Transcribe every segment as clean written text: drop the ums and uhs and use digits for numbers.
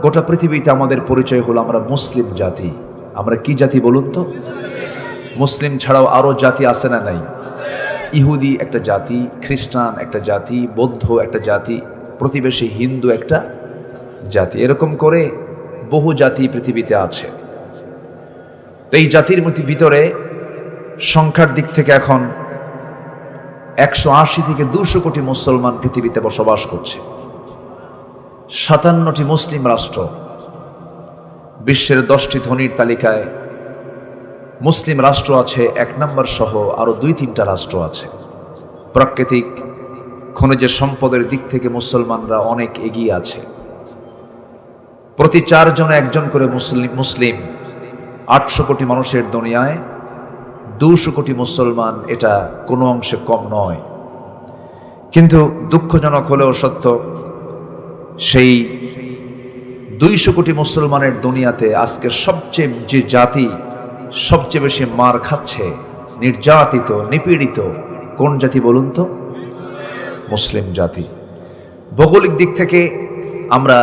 গোটা পৃথিবীতে আমাদের পরিচয় হলো আমরা মুসলিম জাতি। আমরা কি জাতি বলুন তো? মুসলিম ছাড়াও আরো জাতি আছে না নাই? ইহুদি একটা জাতি, খ্রিস্টান একটা জাতি, বৌদ্ধ একটা জাতি, প্রতিবেশী হিন্দু একটা জাতি, এরকম করে বহু জাতি পৃথিবীতে আছে। এই জাতির ভিতরে সংখ্যার দিক থেকে এখন 180 থেকে 200 কোটি মুসলমান পৃথিবীতে বসবাস করছে। 57টি মুসলিম রাষ্ট্র, বিশ্বের 10টি ধনীর তালিকায় মুসলিম রাষ্ট্র আছে 1 নম্বর সহ আরো 2-3টা রাষ্ট্র আছে। প্রাকৃতিক খনিজ সম্পদের দিক থেকে মুসলমানরা অনেক এগিয়ে আছে। প্রতি 4 জনে 1 জন করে মুসলিম। 800 কোটি মানুষের দুনিয়ায় 200 কোটি মুসলমান, এটা কোনো অংশে কম নয়। কিন্তু দুঃখজনক হলেও সত্য, সেই 200 কোটি মুসলমানের দুনিয়াতে আজকে সবচেয়ে যে জাতি সবচেয়ে বেশি মার খাচ্ছে, নির্যাতিত, নিপীড়িত, কোন জাতি বলুন তো? মুসলিম জাতি। ভৌগোলিক দিক থেকে আমরা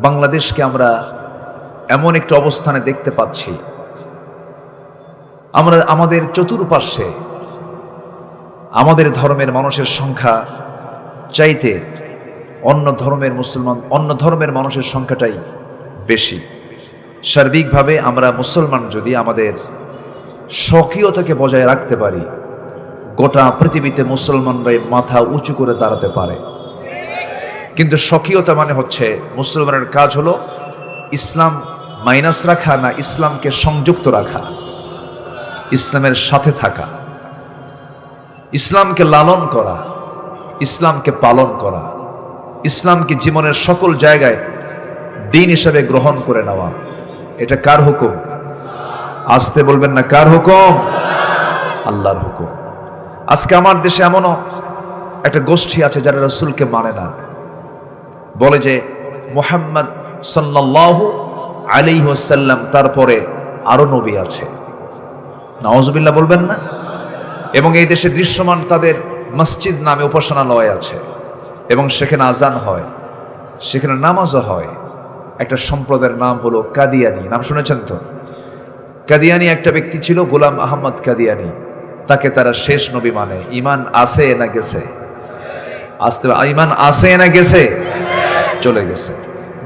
বাংলাদেশকে আমরা এমন একটা অবস্থানে দেখতে পাচ্ছি, আমরা আমাদের চতুর্পার্শ্বে আমাদের ধর্মের মানুষের সংখ্যা চাইতে অন্য ধর্মের মানুষের সংখ্যাটাই বেশি। সার্বিকভাবে আমরা মুসলমান যদি আমাদের স্বকীয়তাকে বজায় রাখতে পারি, গোটা পৃথিবীতে মুসলমানরাই মাথা উঁচু করে দাঁড়াতে পারে। কিন্তু স্বকীয়তা মানে হচ্ছে, মুসলমানের কাজ হলো ইসলাম মাইনাস রাখা না, ইসলামকে সংযুক্ত রাখা, ইসলামের সাথে থাকা, ইসলামকে লালন করা, ইসলামকে পালন করা, ইসলামকে জীবনের সকল জায়গায় দিন হিসেবে গ্রহণ করে নেওয়া। এটা কার হুকুম? আসতে বলবেন না, কার হুকুম? আল্লাহর হুকুম। আজকে আমার দেশে এমনও একটা গোষ্ঠী আছে যারা রাসূলকে মানে না, বলে যে মুহাম্মদ সাল্লাল্লাহু আলাইহি ওয়াসাল্লাম তারপরে আরো নবী আছে। নাউজুবিল্লাহ বলবেন না? এবং এই দেশে দৃশ্যমান তাদের মসজিদ নামে উপাসনালয় আছে এবং সেখানে আজান হয়, সেখানে নামাজও হয়। একটা সম্প্রদায়ের নাম হলো কাদিয়ানি। নাম শুনেছেন তো? কাদিয়ানি একটা ব্যক্তি ছিল, গোলাম আহমদ কাদিয়ানি। তাকে তারা শেষ নবী মানে। ইমান আছে না গেছে? আসতে ইমান আছে না গেছে? চলে গেছে।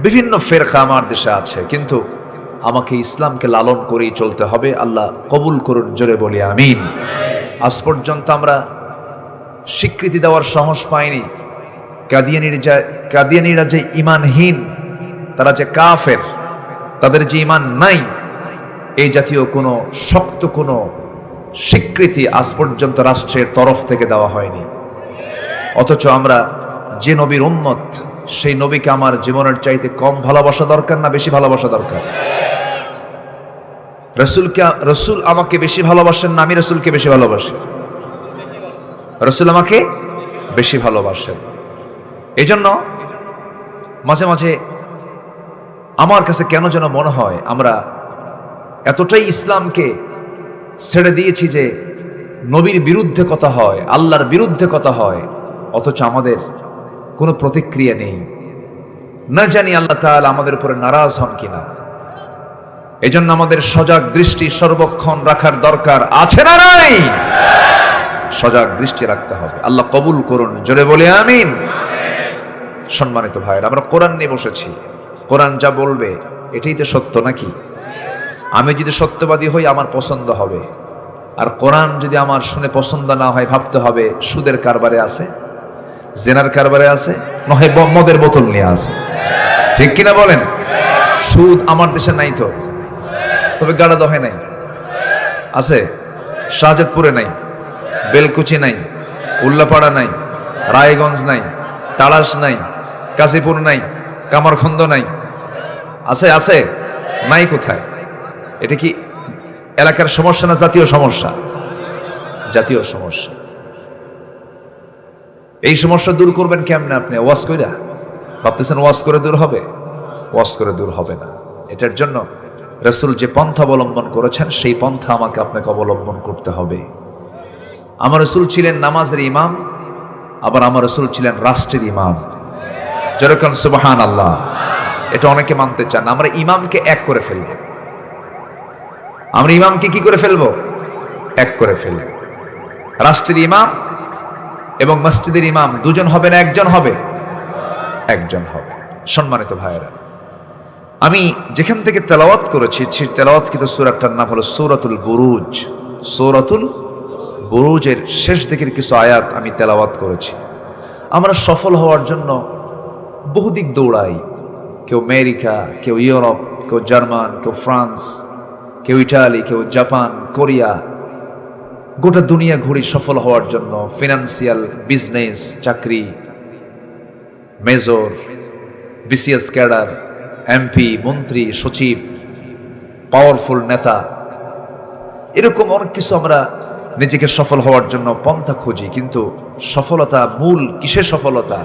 বিভিন্ন ফেরকা আমার দেশে আছে, কিন্তু আমাকে ইসলামকে লালন করেই চলতে হবে। আল্লাহ কবুল করুন, জোরে বলি আমিন। আজ পর্যন্ত আমরা স্বীকৃতি দেওয়ার সাহস পাইনি কাদিয়ানিরা যে ইমানহীন, তারা যে কাফের, তাদের যে ইমান নাই, এই জাতীয় কোনো শক্ত কোনো স্বীকৃতি আজ পর্যন্ত রাষ্ট্রের তরফ থেকে দেওয়া হয়নি। অথচ আমরা যে নবীর উম্মত, সেই নবীকে আমার জীবনের চাইতে কম ভালোবাসা দরকার না বেশি ভালোবাসা দরকার? রসুল আমাকে বেশি ভালোবাসেন না আমি রসুলকে বেশি ভালোবাসি? রসুল আমাকে বেশি ভালোবাসেন। এই জন্য মাঝে মাঝে আমার কাছে কেন যেন মনে হয় আমরা এতটাই ইসলামকে ছেড়ে দিয়েছি যে নবীর বিরুদ্ধে কথা হয়, আল্লাহর বিরুদ্ধে কথা হয়, অথচ আমাদের কোনো প্রতিক্রিয়া নেই। না জানি আল্লাহ তাআলা আমাদের উপরে নারাজ হন কিনা। এজন্য আমাদের সজাগ দৃষ্টি সর্বক্ষণ রাখার দরকার আছে না নাই? সজাগ দৃষ্টি রাখতে হবে। আল্লাহ কবুল করুন, জোরে বলে আমিন। সম্মানিত ভাইয়েরা, আমরা কোরআন নিয়ে বসেছি। কোরআন যা বলবে এটাই তো সত্য নাকি? আমি যদি সত্যবাদী হই আমার পছন্দ হবে, আর কোরআন যদি আমার শুনে পছন্দ না হয় ভাবতে হবে সুদের কারবারে আছে, জেনার কারবারে আছে, নয় মদের বোতল নিয়ে আছে। ঠিক কিনা বলেন? সুদ আমার দেশে নাই তো, তবে গাড়াদহে নাই, আছে, শাহজাদপুরে নাই, বেলকুচি নাই, উল্লাপাড়া নাই, রায়গঞ্জ নাই, তাড়াশ নাই, কাশীপুর নাই, কামারখন্দ নাই, আছে? আছে নাই কোথায়? এটা কি এলাকার সমস্যা না জাতীয় সমস্যা? জাতীয় সমস্যা। এই সমস্যা দূর করবেন কেমনে? আপনি ওয়াজ কইরা ভাবতেছেন ওয়াজ করে দূর হবে? ওয়াজ করে দূর হবে না। এটার জন্য রাসূল যে পন্থা অবলম্বন করেছেন সেই পন্থা আমাকে আপনাকে অবলম্বন করতে হবে। আমার রাসূল ছিলেন নামাজের ইমাম, আবার আমার রাসূল ছিলেন রাষ্ট্রের ইমাম। যেরকম সুবহানাল্লাহ। এটা অনেকে মানতে চান না। আমরা ইমামকে এক করে ফেলব। আমরা ইমামকে কি করে ফেলবো? এক করে ফেলব। রাষ্ট্রের ইমাম এবং মসজিদের ইমাম দুজন হবে না একজন হবে? একজন হবে। সম্মানিত ভাইয়েরা, আমি যেখান থেকে তেলাওয়াত করেছি সেই তেলাওয়াতকৃত সূরাটার নাম হলো সূরাতুল বুরুজ। সূরাতুল বুরুজের শেষ দিকের কিছু আয়াত আমি তেলাওয়াত করেছি। আমরা সফল হওয়ার জন্য বহুদিক দৌড়াই। কেউ আমেরিকা, কেউ ইউরোপ, কেউ জার্মান, কেউ ফ্রান্স, কেউ ইটালি, কেউ জাপান, কোরিয়া, গোটা দুনিয়া ঘুরি সফল হওয়ার জন্য। ফিনান্সিয়াল, বিজনেস, চাকরি, মেজর, বিসিএস ক্যাডার, এমপি, মন্ত্রী, সচিব, পাওয়ারফুল নেতা, এরকম অনেক কিছু আমরা নিজেকে সফল হওয়ার জন্য পন্থা খুঁজি। কিন্তু সফলতা মূল কিসের সফলতা,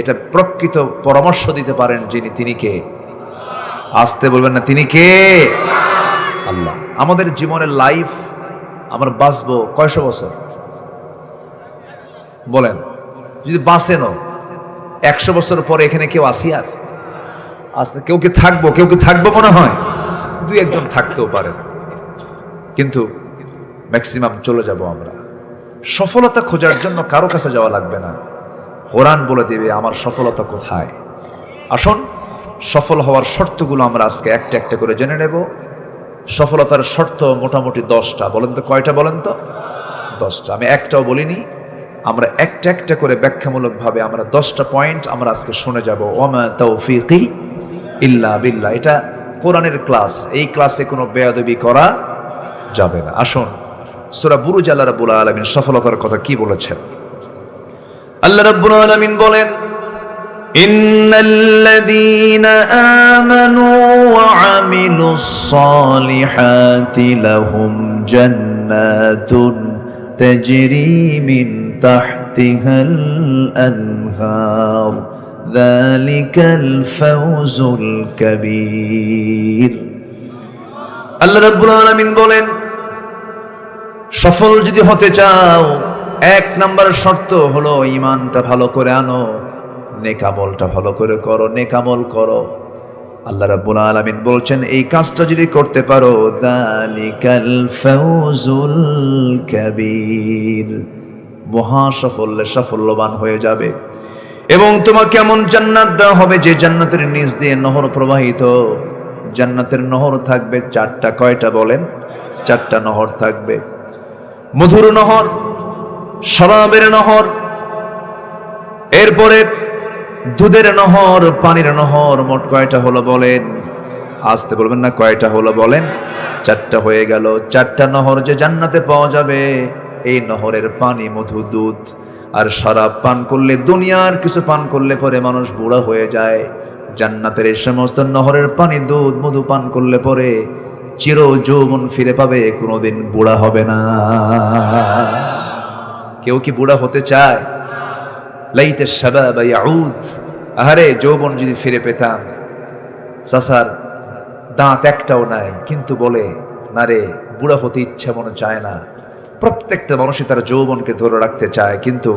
এটা প্রকৃত পরামর্শ দিতে পারেন যিনি, তিনি কে? আসতে বলবেন না, তিনি কে? আল্লাহ। আমাদের জীবনের লাইফ আমরা বাঁচবো কয়শো বছর বলেন? যদি বাঁচেনও 100 বছর পরে এখানে কেউ আসি? আর আসতে কেউ কি থাকবো? কেউ কি থাকবো? মনে হয় দুই একজন থাকতেও পারেন, কিন্তু ম্যাক্সিমাম চলে যাব আমরা। সফলতা খোঁজার জন্য কারো কাছে যাওয়া লাগবে না, কোরআন বলে দেবে আমার সফলতা কোথায়। আসুন সফল হওয়ার শর্তগুলো আমরা আজকে একটা একটা করে জেনে নেব। সফলতার শর্ত মোটামুটি 10টা। বলেন তো কয়টা? বলেন তো 10টা। আমি একটাও বলিনি। আমরা একটা একটা করে ব্যাখ্যামূলক ভাবে আমরা 10টা পয়েন্ট আমরা আজকে শুনে যাব। ওমা তাওফীকি ইল্লা বিল্লাহ। এটা কোরআনের ক্লাস, এই ক্লাসে কোনো বেয়াদবি করা যাবে না। আসুন সূরা বুরুজ আল্লাহ রাব্বুল আলামিন সফলতার কথা কি বলেছেন। আল্লাহ রাব্বুল আলামিন বলেন, ইন্নাল্লাযীনা আমানু ওয়া আমিলুস সালিহাতি লাহুম জান্নাতুন তাজরি মিন তাহতিহাল আনহার যালিকাল ফাওজুল কাবীর। আল্লাহ রাব্বুল আলামিন বলেন, সফল যদি হতে চাও 1 নাম্বার শর্ত হলো ঈমানটা ভালো করে আনো, নেকামলটা ভালো করে করো, নেকামল করো। আল্লাহ রাব্বুল আলামিন বলছেন এই কাজটা যদি করতে পারো যালিকাল ফাওজুল কাবীর, মহা সাফল্যে সাফল্যবান হয়ে যাবে। এবং তোমাকে এমন জান্নাত দেওয়া হবে যে জান্নাতের নিচ দিয়ে নহর প্রবাহিত। জান্নাতের নহর থাকবে 4টা। কয়টা বলেন? 4টা নহর থাকবে। মধুর নহর, শরাবের নহর, এরপরে দুধের নহর, পানির নহর। মোট কয়টা হলো বলেন? আসতে বলবেন না, কয়টা হলো বলেন? 4টা হয়ে গেল। 4টা নহর যে জান্নাতে পাওয়া যাবে, এই নহরের পানি, মধু, দুধ আর শরাব পান করলে, দুনিয়ার কিছু পান করলে পরে মানুষ বুড়া হয়ে যায়। জান্নাতের এই সমস্ত নহরের পানি, দুধ, মধু পান করলে পরে চির যৌবন ফিরে পাবে, কোনোদিন বুড়া হবে না। কেউ কি বুড়া হতে চায়? লাইতা শাবাব ইয়াউদ। আহারে যৌবন যদি ফিরে পেতাম। চাচার দাঁত একটাও নাই, কিন্তু বলে না রে বুড়া হতে ইচ্ছা মনে চায় না। প্রত্যেকটা মানুষই তার যৌবনকে ধরে রাখতে চায়, কিন্তু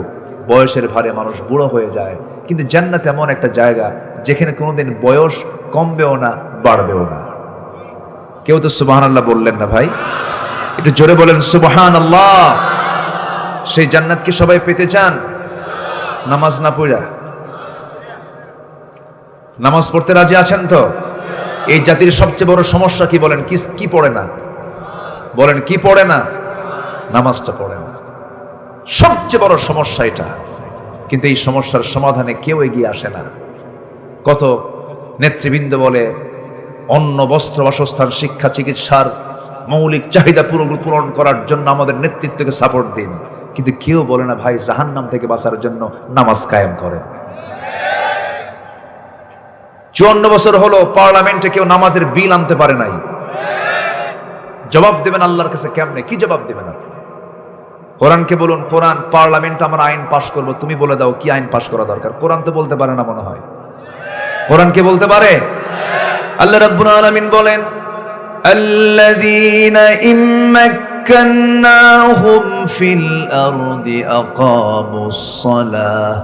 বয়সের ভারে মানুষ বুড়ো হয়ে যায়। কিন্তু জান্নাত এমন একটা জায়গা যেখানে কোনোদিন বয়স কমবেও না, বাড়বেও না। কেউ তো সুবহানাল্লাহ বললেন না ভাই? একটু জোরে বলেন সুবহানাল্লাহ। সেই জান্নাত কি সবাই পেতে চান? নামাজ না পড়া? নামাজ পড়তে রাজি আছেন তো? এই জাতির সবচেয়ে বড় সমস্যা কি বলেন? কি পড়ে না? বলেন কি পড়ে না? নামাজটা পড়ে না। সবচেয়ে বড় সমস্যা এটা। কিন্তু এই সমস্যার সমাধানে কেউ এগিয়ে আসে না। কত নেতৃবৃন্দ বলে অন্ন, বস্ত্র, বাসস্থান, শিক্ষা, চিকিৎসার মৌলিক চাহিদা পূরণ করার জন্য আমাদের নেতৃত্বকে সাপোর্ট দিন, কিন্তু কেউ বলে না ভাই জাহান্নাম থেকে বাঁচার জন্য নামাজ কায়েম করে। 54 বছর হলো পার্লামেন্টে কেউ নামাজের বিল আনতে পারে নাই। জবাব দেবেন আল্লাহর কাছে কেমনে? কি জবাব দেবেন আপনি? কোরআনকে বলুন, কোরআন পার্লামেন্ট আমরা আইন পাশ করব, তুমি বলে দাও কি আইন পাশ করা দরকার। কোরআন তো বলতে পারে না মনে হয়। কোরআন কে বলতে পারে? আল্লাহ রাব্বুল আলামিন বলেন, আল্লাযীনা ইম্মাক্কান্নাহুম ফিল আরদি আকামুস সালাহ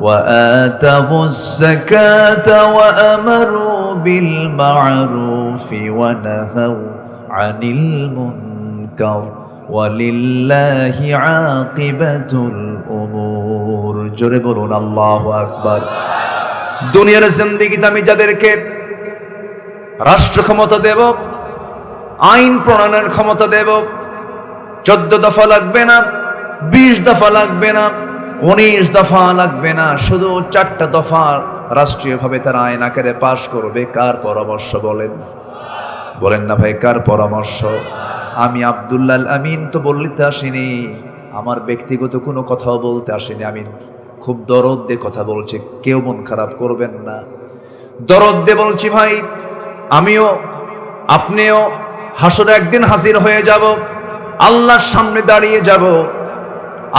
ওয়া আতাউস যাকাতা ওয়া আমারু بالمعروف ونهوا عن المنكر ولله عاقبة الأمور জোরে বলুন আল্লাহু আকবার। দুনিয়ার জিন্দেগিতে আমি যাদেরকে রাষ্ট্র ক্ষমতা দেব, আইন প্রণয়নের ক্ষমতা দেব, 14 দফা লাগবে না, 20 দফা লাগবে না, 19 দফা লাগবে না, শুধু 4টা দফা রাষ্ট্রীয়ভাবে তারা আইন আকারে পাশ করবে। কার পরামর্শ বলেন? বলেন না ভাই, কার পরামর্শ? আমি আব্দুল্লাহ আল আমিন তো বলতে আসিনি, আমার ব্যক্তিগত কোনো কথাও বলতে আসিনি। আমি খুব দরদ দিয়ে কথা বলছি, কেউ মন খারাপ করবেন না। দরদ দিয়ে বলছি ভাই, আমিও আপনিও হাসরে একদিন হাজির হয়ে যাব, আল্লাহর সামনে দাঁড়িয়ে যাব।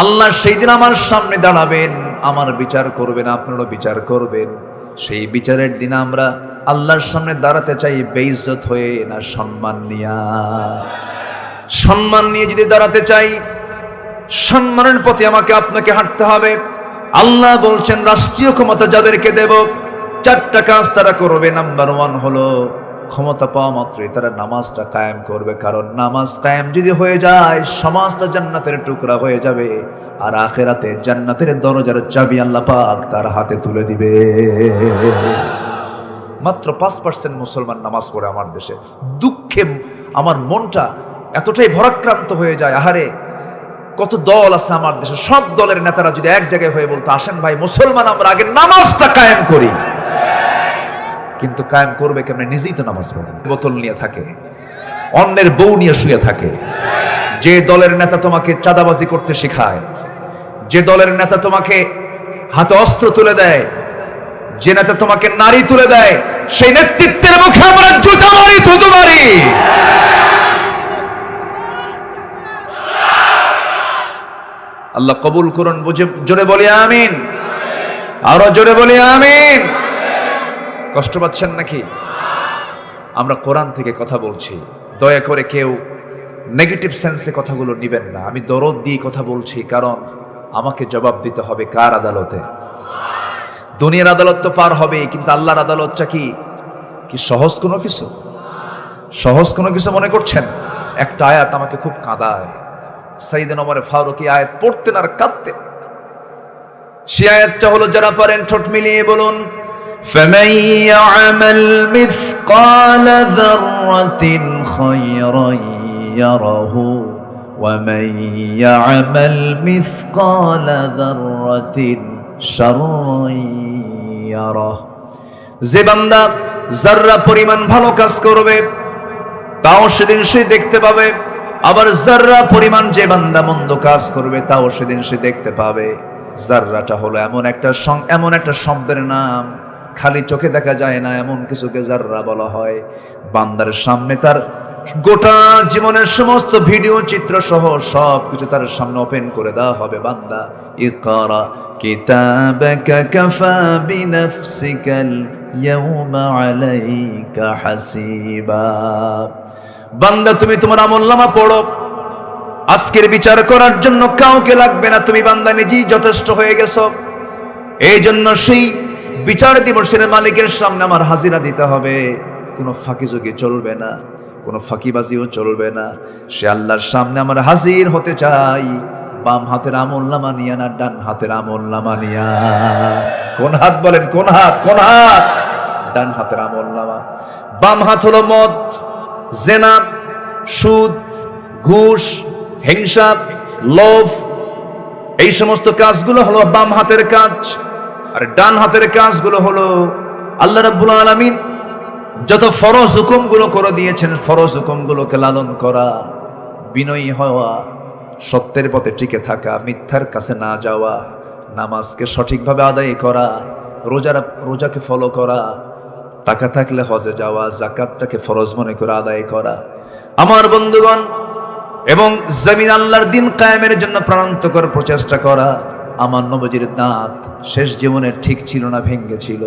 আল্লাহ সেই দিন আমার সামনে দাঁড়াবেন, আমার বিচার করবেন, আপনারও বিচার করবেন। সেই বিচারের দিন আমরা আল্লাহর সামনে দাঁড়াতে চাই বেইজ্জত হয়ে, না সম্মান নিয়ে? সম্মান নিয়ে যদি দাঁড়াতে চাই, সম্মানের পথে আমাকে আপনাকে হাঁটতে হবে। আল্লাহ বলছেন রাষ্ট্রীয় ক্ষমতা যাদেরকে দেব, 4টা কাজ তারা করবে। নাম্বার 1 হলো ক্ষমতা পাওয়া মাত্রই তারা নামাজটা কায়েম করবে। কারণ নামাজ কায়েম যদি হয়ে যায়, সমাজটা জান্নাতের টুকরা হয়ে যাবে, আর আখিরাতে জান্নাতের দরজার চাবি আল্লাহ পাক তার হাতে তুলে দিবে। মাত্র 5% মুসলমান নামাজ পড়ে আমার দেশে। দুঃখে আমার মনটা এতটাই ভরাক্রান্ত হয়ে যায়। আহারে, কত দল আছে আমার দেশে, সব দলের নেতারা যদি এক জায়গায় হয়ে বলতো, আসেন ভাই মুসলমান আমরা আগে নামাজটা কায়েম করি। কিন্তু কায়েম করবে কেমনে? নিজেই তো নামাজ পড়ে, বোতল নিয়ে থাকে, অন্যের বউ নিয়ে শুয়ে থাকে। যে দলের নেতা তোমাকে চাঁদাবাজি করতে শেখায়, যে দলের নেতা তোমাকে হাতে অস্ত্র তুলে দেয়, যে নেতা তোমাকে নারী তুলে দেয়, সেই নেতৃত্বের মুখে আমরা জুতা মারি, থুতু মারি। আল্লাহ কবুল করুন। বুঝে জোরে বলি আমিন, আরো জোরে বলি আমিন। কষ্ট পাচ্ছেন নাকি? আমরা কোরআন থেকে কথা বলছি, দয়া করে কেউ নেগেটিভ সেন্সে কথাগুলো নিবেন না। আমি দরদ দিয়ে কথা বলছি, কারণ আমাকে জবাব দিতে হবে কার আদালতে? দুনিয়ার আদালত তো পার হবে, কিন্তু আল্লাহর আদালতটা কি সহজ কোনো কিছু? সহজ কোনো কিছু মনে করছেন? একটা আয়াত আমাকে খুব কাঁদায়। সাইয়েদনা ওমর ফারুক আয়াত পড়তেন আর কাঁদতেন। সে আয়াতটা হলো, যারা পারেন ঠোঁট মিলিয়ে বলুন, فَمَن يَعْمَلْ مِثْقَالَ ذَرَّةٍ خَيْرًا يَرَهُ وَمَن يَعْمَلْ مِثْقَالَ ذَرَّةٍ شَرًّا يَرَهُ। যে বান্দা যাররা পরিমাণ ভালো কাজ করবে, তাও সেদিন সে দেখতে পাবে। আবার যাররা পরিমাণ যে বান্দা মন্দ কাজ করবে, তাও সেদিন সে দেখতে পাবে। যাররাটা হলো এমন একটা শব্দের নাম, খালি চোখে দেখা যায় না, এমন কিছুকে যাররা বলা হয়। বান্দার সামনে তার গোটা জীবনের সমস্ত ভিডিও চিত্র সহ সবকিছু তার সামনে ওপেন করে দেওয়া হবে। বান্দা, ইকরা কিতাবাকা কাফা বিনাফসিকাল ইয়াউমা আলাইকা হাসিবা। বান্দা, তুমি তোমার আমলনামা পড়ো, আজকের বিচার করার জন্য কাউকে লাগবে না, তুমি বান্দা নিজেই যথেষ্ট হয়ে গেছো। এই জন্য সেই বিচার দিবসের মালিকের সামনে আমার হাজিরা দিতে হবে। কোনো ফাঁকিযোগী চলবে না, কোনো ফাঁকিবাজিও চলবে না। সে আল্লাহর সামনে আমার হাজির হতে চাই, বাম হাতের আমলনামা নিয়া না ডান হাতের আমলনামা নিয়া? কোন হাত বলেন? কোন হাত? কোন হাত? ডান হাতের আমলনামা। বাম হাত হলো মদ, জেনা, সুদ, ঘুষ, হিংসা, লোভ, এই সমস্ত কাজগুলো হলো বাম হাতের কাজ। আর ডান হাতের কাজগুলো হলো আল্লাহ রাব্বুল আলামিন যত ফরজ হুকুমগুলো করে দিয়েছেন, ফরজ হুকুমগুলোকে লালন করা, বিনয়ী হওয়া, সত্যের পথে টিকে থাকা, মিথ্যার কাছে না যাওয়া, নামাজকে সঠিকভাবে আদায় করা, রোজাকে ফলো করা, টাকা থাকলে হজে যাওয়া, যাকাতটাকে ফরজ মনে করে আদায় করা। আমার বন্ধুগণ, এবং জমিন আল্লাহর দিন কায়েমের জন্য প্রাণান্তকর প্রচেষ্টা করা। আমার নবীজির দাঁত শেষ জীবনে ঠিক ছিল না ভেঙ্গে ছিল?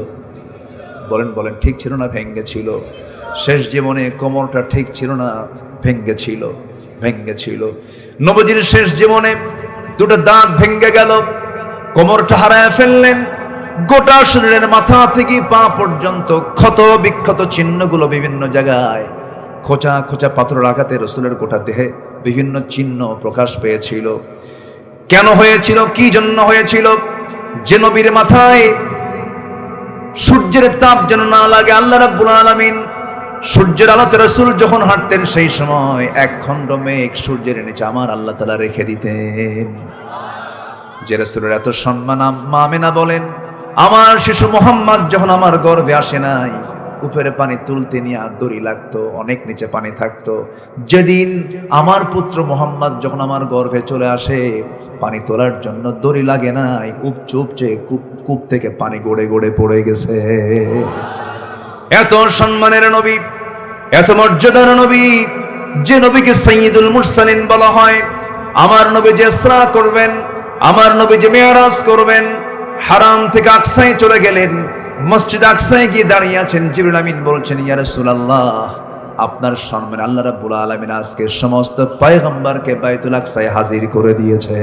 বলেন বলেন, ঠিক ছিল না ভেঙ্গে ছিল? শেষ জীবনে কোমরটা ঠিক ছিল না ভেঙ্গে ছিল? ভেঙ্গে ছিল। নবীজির শেষ জীবনে দুটো দাঁত ভেঙ্গে গেল, কোমরটা হারায় ফেললেন। গোটা শরীরের মাথা থেকে পা পর্যন্ত ক্ষত বিক্ষত চিহ্নগুলো বিভিন্ন জায়গায় খোঁচা খোঁচা পাথরের আঘাতে রসুলের গোটা দেহে বিভিন্ন চিহ্ন প্রকাশ পেয়েছিল। কেন হয়েছিল, কি জন্য হয়েছিল? যে নবীর মাথায় সূর্যের তাপ যেন না লাগে, আল্লাহ রাব্বুল আলামিন সূর্যের আলোতে রাসূল যখন হাঁটতেন সেই সময় এক খণ্ড মেঘ সূর্যের নিচে আমার আল্লাহ তাআলা রেখে দিতেন। যে রাসূলের এত সম্মান, মা আমেনা বলেন, আমার শিশু মুহাম্মদ যখন আমার গর্ভে আসে নাই, কূপের পানি তুলতে নিয়ে দড়ি লাগতো, অনেক নিচে পানি থাকতো। যেদিন আমার পুত্র মুহাম্মদ যখন আমার গর্ভে চলে আসে, পানি তোলার জন্য দড়ি লাগে নাই, উপচে উপচে কূপ থেকে পানি গড়ে গড়ে পড়ে গেছে। এত সম্মানের নবী, এত মর্যাদার নবী, যে নবীকে সাইয়্যিদুল মুরসালিন বলা হয়। আমার নবী যে ইসরা করবেন, আমার নবী যে মেরাজ করবেন, হারাম থেকে আকসায় চলে গেলেন, মসজিদ আকসায় গিয়ে দাঁড়িয়ে আছেন। জিবরিল আমিন বলছেন, ইয়া রাসূলুল্লাহ, আপনার সম্মানে আল্লাহ রাব্বুল আলামিন আজকে সমস্ত পয়গম্বরকে বাইতুল আকসায় হাজির করে দিয়েছে।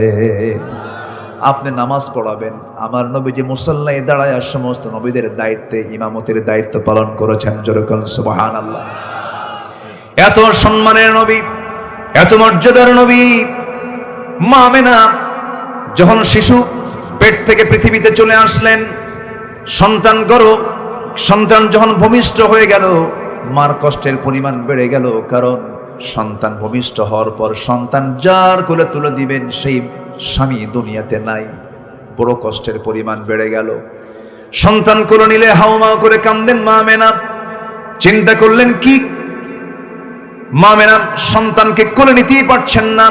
আপনি নামাজ পড়াবেন। আমার নবী যে মুসাল্লায় দাঁড়ায় সমস্ত নবীদের দায়িত্বে ইমামতের দায়িত্ব পালন করেছেন। জোরে বলুন সুবহানাল্লাহ। এত সম্মানের নবী, এত মর্যাদার নবী। মা আমেনা যখন শিশু পেট থেকে পৃথিবীতে চলে আসলেন, সন্তান যখন ভূমিষ্ঠ হয়ে গেল, মার কষ্টের পরিমাণ বেড়ে গেল। কারণ সন্তান ভূমিষ্ঠ হওয়ার পর সন্তান যার কোলে তুলে দিবেন সেই স্বামী দুনিয়াতে নাই। বড় কষ্টের পরিমাণ বেড়ে গেল। সন্তান কোলে নিলে হাউমাউ করে কাঁদেন মা আমেনা। চিন্তা করলেন কি, মা আমেনা সন্তানকে কোলে নিতেই পারছেন না,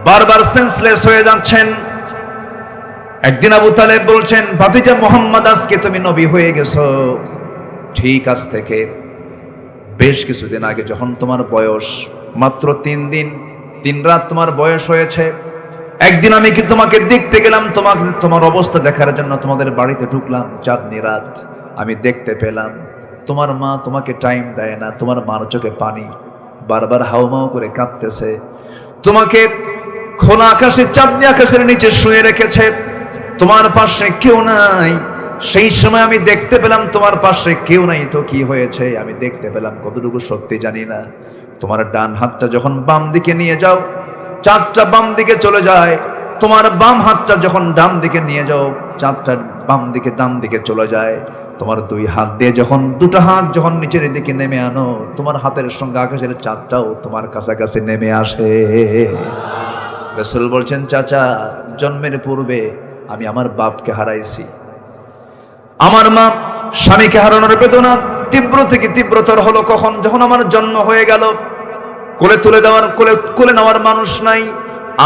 বারবার সেন্সলেস হয়ে যাচ্ছেন। একদিন আবু তালেব বলছেন, ভাতিজা মুহাম্মদ, আজকে তুমি নবী হয়ে গেছো। ঠিক আজ থেকে বেশ কিছুদিন আগে যখন তোমার বয়স মাত্র 3 দিন 3 রাত তোমার বয়স হয়েছে, একদিন আমি কি তোমাকে দেখতে গেলাম, তোমার অবস্থা দেখার জন্য তোমাদের বাড়িতে ঢুকলাম। চাঁদনি রাত, আমি দেখতে পেলাম তোমার মা তোমাকে টাইম দেয় না, তোমার মার চোখে পানি, বারবার হাউমাউ করে কাঁদতেছে। তোমাকে খোলা আকাশে, চাঁদনি আকাশের নিচে শুয়ে রেখেছে, তোমার পাশে কেউ নাই। সেই সময় আমি দেখতে পেলাম তোমার পাশে কেউ নাই। তো কি হয়েছে? আমি দেখতে পেলাম, কতটুকু সত্যি জানি না, তোমার ডান হাতটা যখন বাম দিকে নিয়ে যাও, চাঁদটা বাম দিকে চলে যায়। তোমার বাম হাতটা যখন ডান দিকে নিয়ে যাও, চাঁদটা বাম দিকে ডান দিকে চলে যায়। তোমার 2 হাত দিয়ে যখন 2টা হাত যখন নিচের দিকে নেমে আনো, তোমার হাতের সঙ্গে আকাশের চাঁদটাও তোমার কাছাকাছি নেমে আসে। রাসূল বলছেন, চাচা, জন্মের পূর্বে আমি আমার বাপকে হারাইছি। আমার মা স্বামীকে হারানোর বেদনা তীব্র থেকে তীব্রতর হলো কখন? যখন আমার জন্ম হয়ে গেল। কোলে নেওয়ার মানুষ নাই।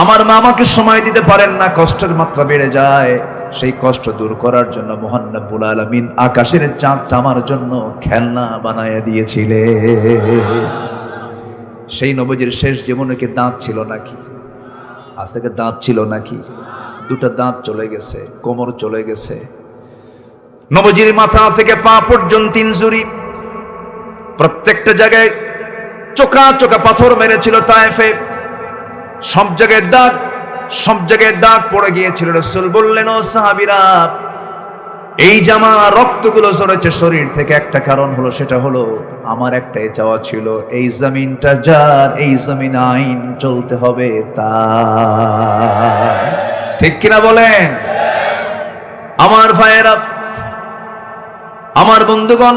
আমার মা আমাকে সময় দিতে পারেন না, কষ্টের মাত্রা বেড়ে যায়। সেই কষ্ট দূর করার জন্য মহান রব্বুল আলামিন আকাশের চাঁদটা আমার জন্য খেলনা বানায় দিয়েছিলেন। সেই নবীজির শেষ জীবনে কি দাঁত ছিল নাকি? আজ থেকে দাঁত ছিল নাকি? 2টা দাঁত চলে গেছে, কোমর চলে গেছে। নবীজির মাথা থেকে পা পর্যন্ত ইনজুরি, প্রত্যেকটা জায়গায় চোকা চোকা পাথর মেরেছিল তায়েফে। সব জায়গায় দাগ পড়ে গিয়েছিল। রাসূল বললেন, ও সাহাবীরা, এই জামা রক্তগুলো ঝরেছে শরীর থেকে, একটা কারণ হলো, সেটা হলো আমার একটাই চাওয়া ছিল, এই জমিনটা যার, এই জমিন আইন চলতে হবে তার। ঠিক কিনা বলেন? আমার ভাইয়েরা, আমার বন্ধুগণ,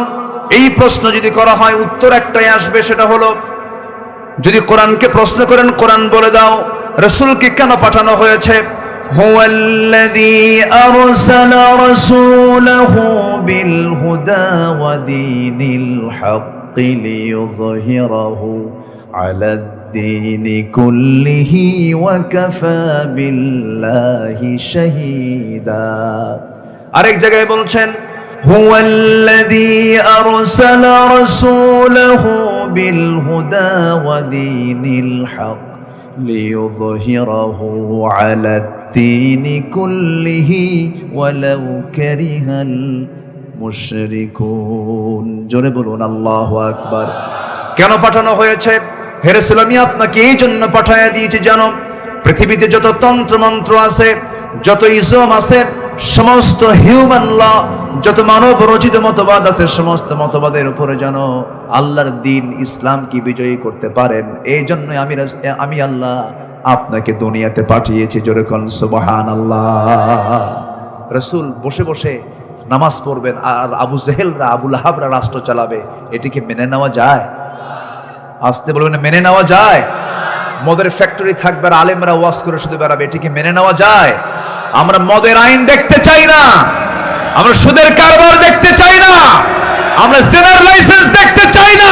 এই প্রশ্ন যদি করা হয় উত্তর একটাই আসবে, সেটা হলো, যদি কোরআনকে প্রশ্ন করেন, কোরআন বলে দাও রাসূলকে কেন পাঠানো হয়েছে। হুয়াল্লাযী আরসালা রাসূলাহু বিল হুদা ওয়া দীনিল হাক্কি লিইয়ুযহিরাহু আলাদ-দীনি কুল্লিহি ওয়া কাফা বিল্লাহি শাহীদা। আরেক জায়গায় বলছেন, হুয়াল্লাযী আরসালা রাসূলাহু বিল হুদা ওয়া দীনিল হাক্কি লিইয়ুযহিরাহু আলাদ-দীনি কুল্লিহি ওয়ালাউ কারিহাল মুশরিকুন। জোরে বলুন আল্লাহু আকবার। কেন পাঠানো হয়েছে? হে রাসূল, আমি আপনাকে এই জন্য পাঠায়া দিয়েছি, জানো পৃথিবীতে যত তন্ত্র মন্ত্র আছে, যত ইজম আছে, সমস্ত হিউম্যান ল, যত মানব রচিত মতবাদ আছে সমস্ত মতবাদের উপরে যেন আল্লাহর দিন ইসলাম কি বিজয়ী করতে পারেন, এই জন্য আমি আল্লাহ আপনাকে দুনিয়াতে পাঠিয়েছি। জোরে কোন সুবহানাল্লাহ। রাসূল বসে বসে নামাজ পড়বেন আর আবু জেহেলরা আবু লাহাবরা রাষ্ট্র চালাবে, এটিকে মেনে নেওয়া যায়? আসতে বলবেন, মেনে নেওয়া যায়? মদের ফ্যাক্টরি থাকবে আর আলেমরা ওয়াজ করে শুধু বেড়াবে, এটিকে মেনে নেওয়া যায়? আমরা মদের আইন দেখতে চাই না, আমরা সুদের কারবার দেখতে চাই না, আমরা জেনার লাইসেন্স দেখতে চাই না।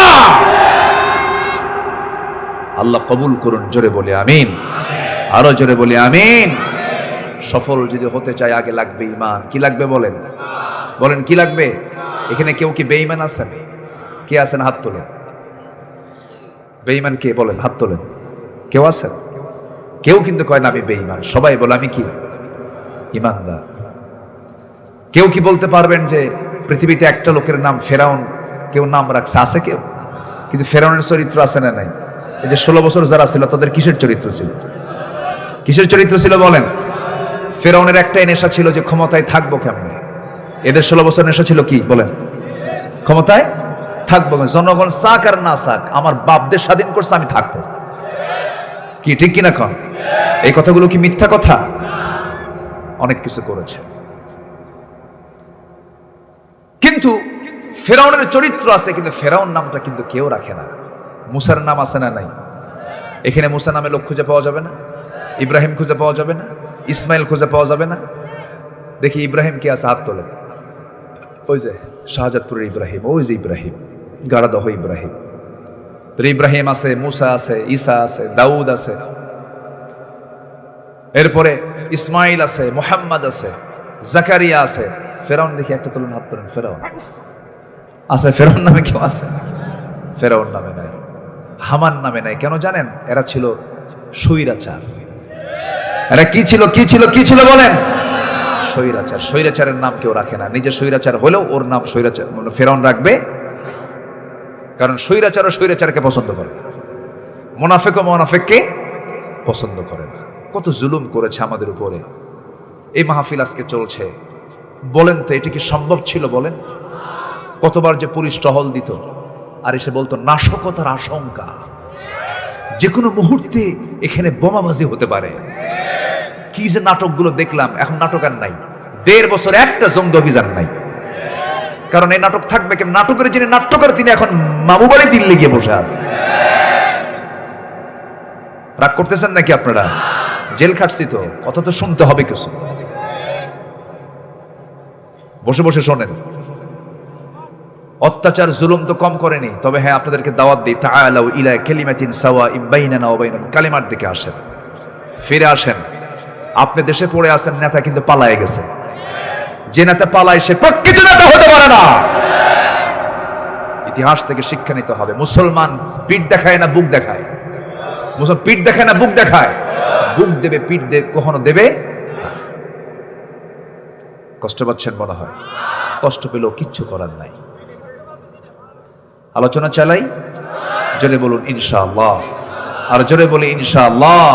আল্লাহ কবুল করুন। জোরে বলি আমিন, আরো জোরে বলি আমিন। সফল যদি হতে চাই আগে লাগবে ঈমান। কি লাগবে বলেন? বলেন কি লাগবে? এখানে কেউ কি বেঈমান আছেন? কে আছেন হাত তোলেন। বেঈমান কে বলেন? হাত তোলেন। কেউ আছেন? কেউ কিন্তু কয় না আমি বেঈমান, সবাই বলে আমি কি ঈমানদার। কেউ কি বলতে পারবেন যে পৃথিবীতে একটা লোকের নাম ফেরাউন কেউ নাম রাখছে? আছে কেউ? কিন্তু ফেরাউনের চরিত্র আছে না নাই? এই যে 16 বছর যারা ছিল তাদের কিসের চরিত্র ছিল? কিসের চরিত্র ছিল বলেন? ফেরাউনের একটাই নেশা ছিল যে ক্ষমতায় থাকবো কেমনে। এদের 16 বছর নেশা ছিল কি বলেন? ক্ষমতায় থাকবো। জনগণ চাক আর না চাক, আমার বাপদের স্বাধীন করছে, আমি থাকবো। কি ঠিক কিনা কন? এই কথাগুলো কি মিথ্যা কথা? অনেক কিছু করেছে, কিন্তু ফেরাউনের চরিত্র আছে, কিন্তু ফেরাউন নামটা কিন্তু কেউ রাখে না। মুসার নাম আছে না নাই? এখানে মুসা নামে লোক খুঁজে পাওয়া যাবে না? ইব্রাহিম খুঁজে পাওয়া যাবে না? ইসমাইল খুঁজে পাওয়া যাবে না? দেখি ইব্রাহিম কে আছে? হাত তোলেন। ওই যে শাহজাদপুরের ইব্রাহিম, ওই যে ইব্রাহিম, গাড়াদহ ইব্রাহিম। ইব্রাহিম আছে, মুসা আছে, ঈসা আছে, দাউদ আছে, এরপরে ইসমাইল আছে, মুহাম্মদ আছে, জাকারিয়া আছে। ফেরাউন দেখি একটা তোলেন, হাত তোলেন। ফেরাউন আছে? ফেরাউন নামে কেউ আছে? ফেরাউন নামে নাই, হামান নামে নাই। কেন জানেন? এরা ছিল স্বৈরাচার। এরা কি ছিল? কি ছিল? কি ছিল বলেন? স্বৈরাচার। স্বৈরাচারের নাম কেউ রাখে না। নিজে স্বৈরাচার হলেও ওর নাম স্বৈরাচার ফেরাউন রাখবে, কারণ স্বৈরাচারও স্বৈরাচারকে পছন্দ করে, মুনাফিকও মুনাফিককে পছন্দ করে। কত জুলুম করেছে আমাদের উপরে। এই মাহফিল আজকে চলছে, বলেন তো এটা কি সম্ভব ছিল? বলেন কতবার যে পুলিশ টহল দিত আর এসে বলতো নাশকতার আশঙ্কা, যে কোনো মুহূর্তে এখানে বোমাবাজি হতে পারে। কি যে নাটকগুলো দেখলাম। এখন নাটক আর নাই। 1.5 বছর একটা জঙ্গি অভিযান নাই, কারণ এই নাটক থাকবে কেন? নাটকের যিনি নাট্যকার তিনি এখন মামু বাড়ি দিল্লি গিয়ে বসে আছে। রাগ করতেছেন নাকি আপনারা? জেল খাটছি তো, কথা তো শুনতে হবে কিছু। বসে বসে শোনেন। অত্যাচার জুলুম তো কম করেনি, তবে হ্যাঁ আপনাদেরকে দাওয়াত দিই, তাআলাউ ইলা কালিমাতিন সাওয়াইন বাইনানা ওয়া বাইনাকুম। কালিমার দিকে আসেন, ফিরে আসেন। আপনি দেশে পড়ে আছেন, নেতা কিন্তু পালায়ে গেছে। যে নেতা পালায় সে প্রকৃত নেতা হতে পারে না। ইতিহাস থেকে শিক্ষা নিতে হবে। মুসলমান পিঠ দেখায় না বুক দেখায়। মুসলমান পিঠ দেখায় না বুক দেখায়। বুক দেবে, পিঠ কখনো দেবে। কষ্ট পাচ্ছেন মনে হয়? কষ্ট পেলেও কিচ্ছু করার নাই। আলোচনা চালাই, জোরে বলুন ইনশাআল্লাহ। আর জোরে বলি ইনশাআল্লাহ।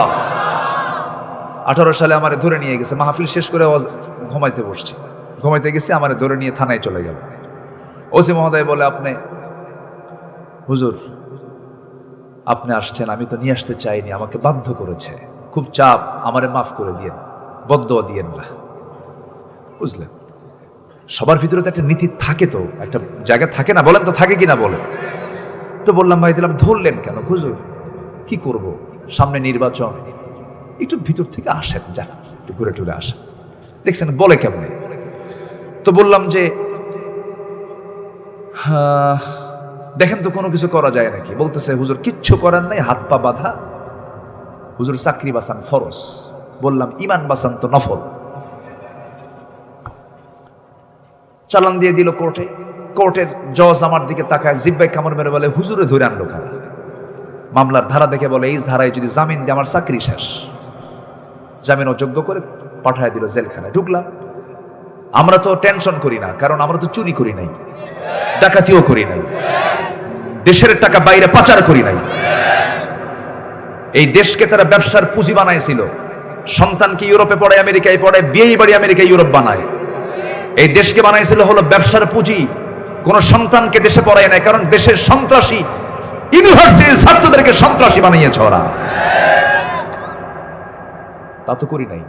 18 সালে আমারে ধরে নিয়ে গেছে, মাহফিল শেষ করে ঘুমাইতে বসছে, ঘুমাইতে গেছে, আমারে ধরে নিয়ে থানায় চলে গেল। ওসি মহোদয় বলে, আপনি হুজুর আপনি আসছেন, আমি তো নিয়ে আসতে চাইনি, আমাকে বাধ্য করেছে, খুব চাপ, আমারে মাফ করে দিয়েন, বদদোয়া দিয়েন না। বুঝলেন? সবার ভিতরে তো একটা নীতি থাকে, তো একটা জায়গা থাকে না? বলেন তো থাকে কিনা বলেন তো। বললাম ভাই দিলাম, ধরলেন কেন? হুজুর কি করব, সামনে নির্বাচন, একটু ভিতর থেকে আসেন, যান একটু ঘুরে টুরে আসেন। দেখছেন বলে কেমনে? তো বললাম যে দেখেন তো কোনো কিছু করা যায় নাকি? বলতেছে হুজুর কিচ্ছু করার নাই, হাত পা বাঁধা। হুজুর চাকরি বাঁচান ফরজ। বললাম ইমান বাঁচান তো নফল। চালান দিয়ে দিল কোর্টে। কোর্টের জজ আমার দিকে তাকায়, জিব্বাই কামড় মেরে বলে, হুজুরে ধরে আনলো কেন? মামলার ধারা দেখে বলে, এই ধারায় যদি জামিন দিয়ে আমার চাকরি শেষ। জামিন অযোগ্য করে পাঠায় দিল জেলখানায়। ঢুকলাম। আমরা তো টেনশন করি না, কারণ আমরা তো চুরি করি নাই, ডাকাতিও করি নাই, দেশের টাকা বাইরে পাচার করি নাই। এই দেশকে তারা ব্যবসার পুঁজি বানাইছিল, সন্তানকে ইউরোপে পড়ে, আমেরিকায় পড়ে, বিয়েই বাড়ি আমেরিকায় ইউরোপ বানায়। এই দেশকে বানাইছিল হলো ব্যবসার পুঁজি, কোন সন্তানকে দেশে পড়ায় নাই, কারণ দেশের সন্ত্রাসী ইউনিভার্সিটির ছাত্রদেরকে সন্ত্রাসী বানিয়েছে ওরা। তা তো করি নাই,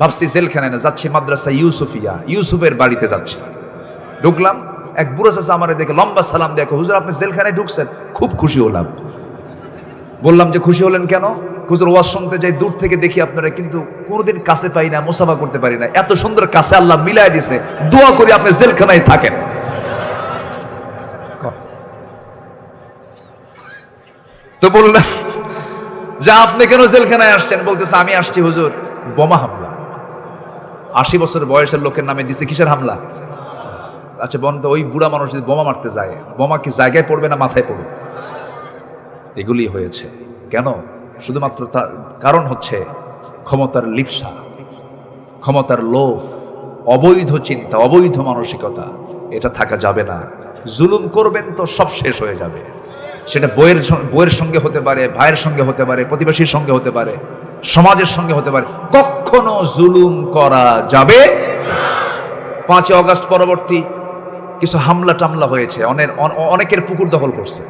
ভাবছি জেলখানায় না যাচ্ছি, মাদ্রাসা ইউসুফিয়া, ইউসুফের বাড়িতে যাচ্ছি। ঢুকলাম, এক বুড়ো চাচা আমারে দেখে লম্বা সালাম দেখো, হুজুর আপনি জেলখানায় ঢুকছেন? খুব খুশি হলাম। বললাম যে খুশি হলেন কেন? হুজুর ওয়াজ শুনতে যাই, দূর থেকে দেখি আপনারা, কিন্তু কোনোদিন কাছে পাই না, মুসাফা করতে পারি না, এত সুন্দর কাছে আল্লাহ মিলাই দিছে, দোয়া করি আপনি জেলখানায় থাকেন। তো বললাম যে আপনি কেন জেলখানায় আসছেন? বলতেছে আমি আসছি হুজুর বোমা হামলা, 80 বছর বয়সের লোকের নামে দিছে, কিসের হামলা? আচ্ছা বলেন তো, ওই বুড়া মানুষ যদি বোমা মারতে যায়, বোমা কি জায়গায় পড়বে না মাথায় পড়বে? এগুলি হয়েছে কেন? শুধুমাত্র তার কারণ হচ্ছে ক্ষমতার লিপ্সা, ক্ষমতার লোভ, অবৈধ চিন্তা, অবৈধ মানসিকতা। এটা থাকা যাবে না। জুলুম করবেন তো সব শেষ হয়ে যাবে। সেটা বইয়ের সঙ্গে হতে পারে, ভাইয়ের সঙ্গে হতে পারে, প্রতিবেশীর সঙ্গে হতে পারে, সমাজের সঙ্গে হতে পারে। কখনো জুলুম করা যাবে। 5 অগস্ট পরবর্তী কিছু হামলা টামলা হয়েছে, অনেকের পুকুর দখল করছে,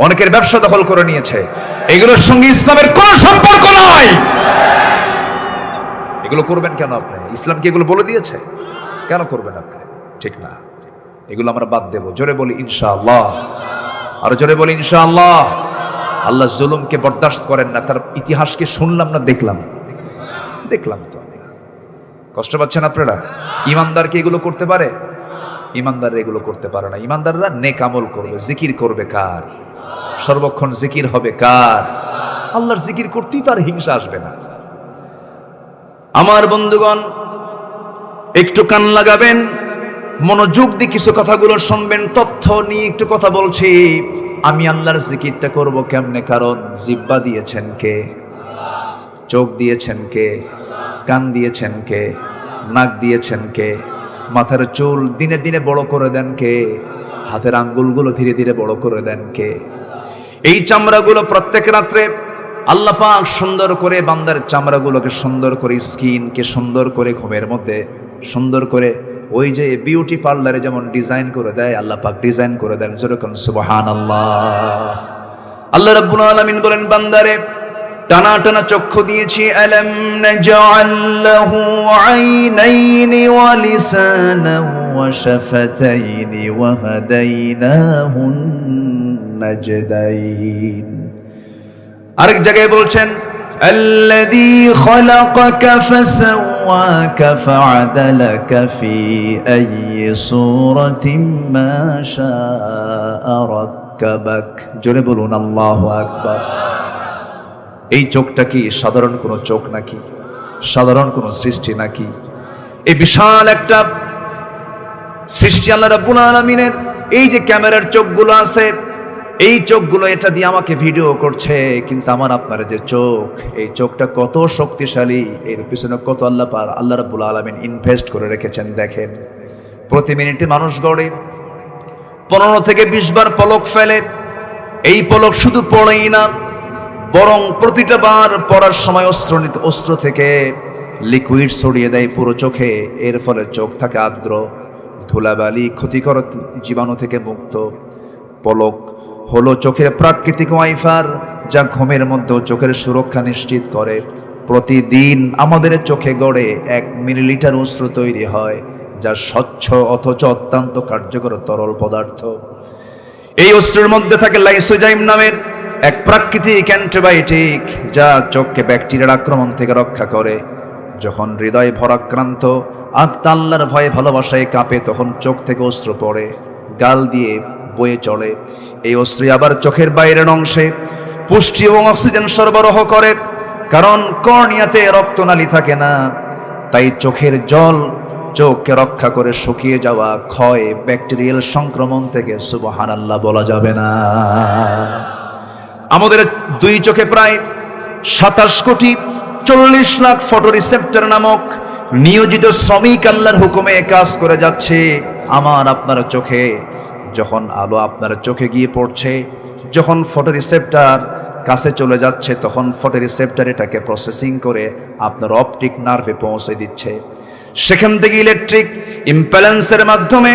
অনেকের ব্যবসা দখল করে নিয়েছে। এগুলোর সঙ্গে ইসলামের কোন সম্পর্ক নাই। এগুলো করবেন কেন আপনি? ইসলাম কি এগুলো বলে দিয়েছে? কেন করবেন আপনি? ঠিক না, এগুলো আমরা বাদ দেব। জোরে বলি ইনশাআল্লাহ, আরো জোরে বলি ইনশাআল্লাহ। আল্লাহ জুলুমকে বরদাস্ত করেন না। তার ইতিহাসকে শুনলাম না, দেখলাম তো। কষ্ট পাচ্ছেন আপনারা? ইমানদার কি এগুলো করতে পারে? ইমানদাররা এগুলো করতে পারে না। ইমানদাররা নেক আমল করবে, জিকির করবে কার? সর্বক্ষণ জিকির হবে কার? আল্লাহর জিকির করতেই তার হিংসা আসবে না। আমার বন্ধুগণ, একটু কান লাগাবেন, মনোযোগ দিয়ে কিছু কথাগুলো শুনবেন। তথ্য নিয়ে একটু কথা বলছি। আমি আল্লাহর জিকিরটা করব কেমনে? কারণ জিহ্বা দিয়েছেন কে? চোখ দিয়েছেন কে? কান দিয়েছেন কে? নাক দিয়েছেন কে? মাথার চুল দিনে দিনে বড় করে দেন কে? হাতের আঙ্গুলগুলো ধীরে ধীরে বড় করে দেন কে? এই চামড়াগুলো প্রত্যেক রাত্রে আল্লাহ পাক সুন্দর করে বান্দার চামড়াগুলোকে সুন্দর করে, স্কিনকে সুন্দর করে ঘুমের মধ্যে সুন্দর করে, ওই যে বিউটি পার্লারে যেমন ডিজাইন করে দেয়, আল্লাহ পাক ডিজাইন করে দেন। যেরকম সুবহানাল্লাহ। আল্লাহ রাব্বুল আলামিন বলেন, বান্দারে টানা টানা চক্ষু দিয়েছি। আলাম নাজআল লাহু আইনাইনি ওয়া লিসানান ওয়া শাফাতাইনি ওয়া হাদাইনাহুন নাজদাইন। আরেক জায়গায় বলছেন, আল্লাযী খালাকাকা ফাসাওয়াকা ফাআদালাকা ফি আইয়ি সূরাতিন মা শাআ রাক্কাবাক। জোরে বলুন আল্লাহু আকবার। এই চোখটা কি সাধারণ কোনো চোখ নাকি? সাধারণ কোনো সৃষ্টি নাকি? এই বিশাল একটা সৃষ্টি আল্লাহ রাব্বুল আলামিনের। এই যে ক্যামেরার চোখগুলো আছে, এই চোখগুলো এটা দিয়ে আমাকে ভিডিও করছে, কিন্তু আমার আপনার যে চোখ, এই চোখটা কত শক্তিশালী, এর পিছনে কত আল্লাহ রাব্বুল আলামিন ইনভেস্ট করে রেখেছেন। দেখেন, প্রতি মিনিটে মানুষ গড়ে 15 থেকে 20 বার পলক ফেলে। এই পলক শুধু পড়েই না, বরং প্রতিটা বার পড়ার সময় অস্ত্র থেকে লিকুইড ছড়িয়ে দেয় পুরো চোখে। এর ফলে চোখ থাকে আর্দ্র, ধুলাবালি, ক্ষতিকর জীবাণু থেকে মুক্ত। পলক হলো চোখের প্রাকৃতিক ওয়াইফার, যা ঘুমের মধ্যে চোখের সুরক্ষা নিশ্চিত করে। প্রতিদিন আমাদের চোখে গড়ে 1 মিলিলিটার অশ্রু তৈরি হয়, যা স্বচ্ছ অথচ অত্যন্ত কার্যকর তরল পদার্থ। এই অশ্রুর মধ্যে থাকে লাইসোজাইম নামের এক প্রাকৃতিক অ্যান্টিবায়োটিক, যা চোখকে ব্যাকটেরিয়ার আক্রমণ থেকে রক্ষা করে। যখন হৃদয় ভরাক্রান্ত, আত্মা আল্লাহর ভয়ে ভালোবাসায় কাঁপে, তখন চোখ থেকে অশ্রু পড়ে, গাল দিয়ে বয়ে চলে। এই অশ্রু আবার চোখের বাইরের অংশে পুষ্টি এবং অক্সিজেন সরবরাহ করে। কারণ কর্নিয়াতে রক্তনালী থাকে না, তাই চোখের জল চোখকে রক্ষা করে শুকিয়ে যাওয়া, ক্ষয়, ব্যাকটেরিয়াল সংক্রমণ থেকে সুবহানাল্লাহ বলা যাবে না। আমাদের 2 চোখে প্রায় 27 কোটি 40 লাখ ফটো রিসেপ্টর নামক নিয়োজিত শ্রমিক আল্লাহর হুকুমে কাজ করে যাচ্ছে। আমার আপনার চোখে যখন আলো আপনার চোখে গিয়ে পড়ছে, যখন ফটো রিসেপ্টর কাছে চলে যাচ্ছে, তখন ফটো রিসেপ্টর এটাকে প্রসেসিং করে আপনার অপটিক নার্ভে পৌঁছে দিচ্ছে। সেখান থেকে ইলেকট্রিক ইম্প্যালেন্সের মাধ্যমে